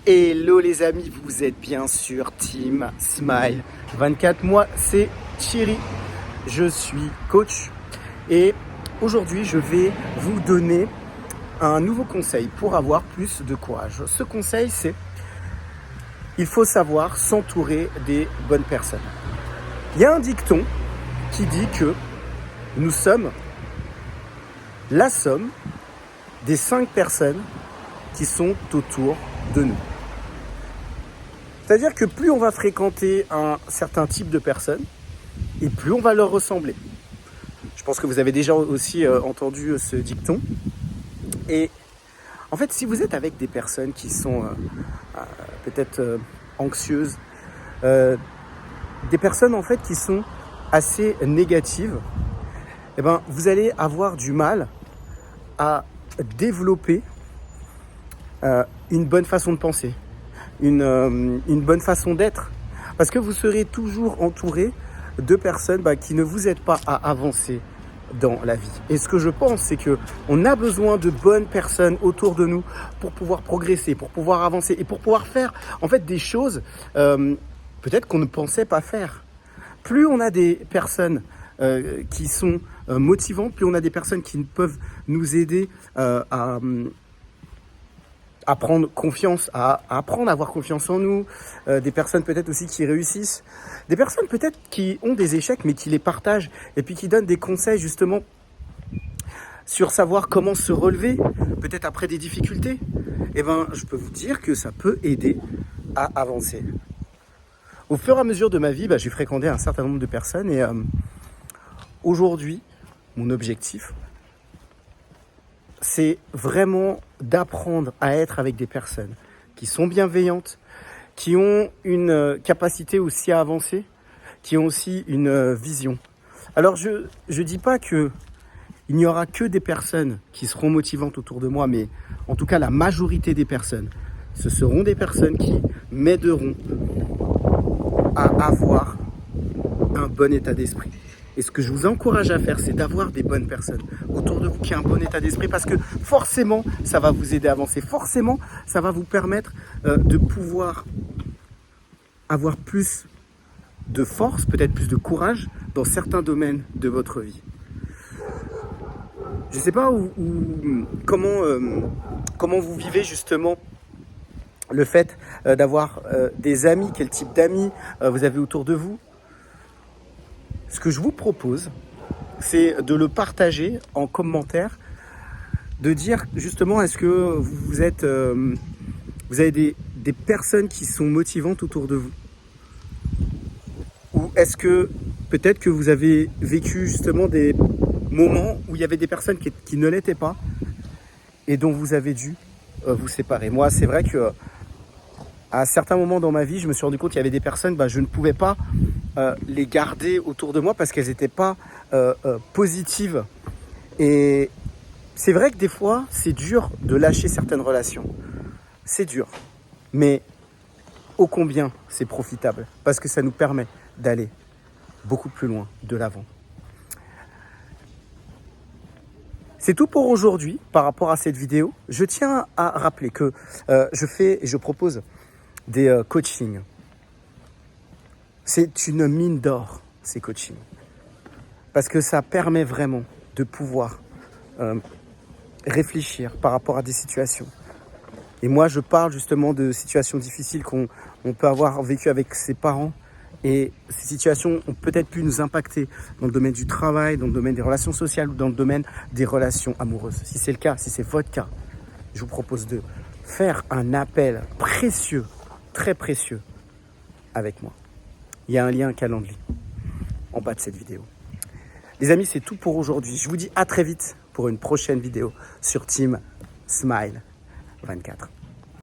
Hello les amis, vous êtes bien sûr Team Smile 24. Moi c'est Thierry, je suis coach et aujourd'hui je vais vous donner un nouveau conseil pour avoir plus de courage. Ce conseil c'est: il faut savoir s'entourer des bonnes personnes. Il y a un dicton qui dit que nous sommes la somme des 5 personnes qui sont autour de nous. C'est-à-dire que plus on va fréquenter un certain type de personnes, et plus on va leur ressembler. Je pense que vous avez déjà aussi entendu ce dicton. Et en fait, si vous êtes avec des personnes qui sont peut-être anxieuses, des personnes en fait qui sont assez négatives, eh ben, vous allez avoir du mal à développer une bonne façon de penser, une bonne façon d'être, parce que vous serez toujours entouré de personnes qui ne vous aident pas à avancer dans la vie. Et ce que je pense, c'est que on a besoin de bonnes personnes autour de nous pour pouvoir progresser, pour pouvoir avancer et pour pouvoir faire en fait des choses peut-être qu'on ne pensait pas faire. Plus on a des personnes qui sont motivantes, plus on a des personnes qui peuvent nous aider à prendre confiance, à apprendre à avoir confiance en nous, des personnes peut-être aussi qui réussissent, des personnes peut-être qui ont des échecs mais qui les partagent et puis qui donnent des conseils justement sur savoir comment se relever, peut-être après des difficultés. Eh ben, je peux vous dire que ça peut aider à avancer. Au fur et à mesure de ma vie, j'ai fréquenté un certain nombre de personnes et aujourd'hui, mon objectif, c'est vraiment d'apprendre à être avec des personnes qui sont bienveillantes, qui ont une capacité aussi à avancer, qui ont aussi une vision. Alors je dis pas que il n'y aura que des personnes qui seront motivantes autour de moi, mais en tout cas la majorité des personnes, ce seront des personnes qui m'aideront à avoir un bon état d'esprit. Et ce que je vous encourage à faire, c'est d'avoir des bonnes personnes autour de vous qui ont un bon état d'esprit, parce que forcément, ça va vous aider à avancer. Forcément, ça va vous permettre de pouvoir avoir plus de force, peut-être plus de courage dans certains domaines de votre vie. Je ne sais pas comment vous vivez justement le fait d'avoir des amis, quel type d'amis vous avez autour de vous. Ce que je vous propose, c'est de le partager en commentaire, de dire justement est-ce que vous avez des personnes qui sont motivantes autour de vous, ou est-ce que peut-être que vous avez vécu justement des moments où il y avait des personnes qui ne l'étaient pas et dont vous avez dû vous séparer. Moi, c'est vrai que à certains moments dans ma vie, je me suis rendu compte qu'il y avait des personnes, je ne pouvais pas les garder autour de moi parce qu'elles n'étaient pas positives. Et c'est vrai que des fois, c'est dur de lâcher certaines relations. C'est dur. Mais ô combien c'est profitable, parce que ça nous permet d'aller beaucoup plus loin de l'avant. C'est tout pour aujourd'hui par rapport à cette vidéo. Je tiens à rappeler que je propose des coachings. C'est une mine d'or, ces coachings. Parce que ça permet vraiment de pouvoir réfléchir par rapport à des situations. Et moi, je parle justement de situations difficiles qu'on peut avoir vécues avec ses parents. Et ces situations ont peut-être pu nous impacter dans le domaine du travail, dans le domaine des relations sociales ou dans le domaine des relations amoureuses. Si c'est le cas, si c'est votre cas, je vous propose de faire un appel précieux, très précieux, avec moi. Il y a un lien Calendly en bas de cette vidéo. Les amis, c'est tout pour aujourd'hui. Je vous dis à très vite pour une prochaine vidéo sur Team Smile 24.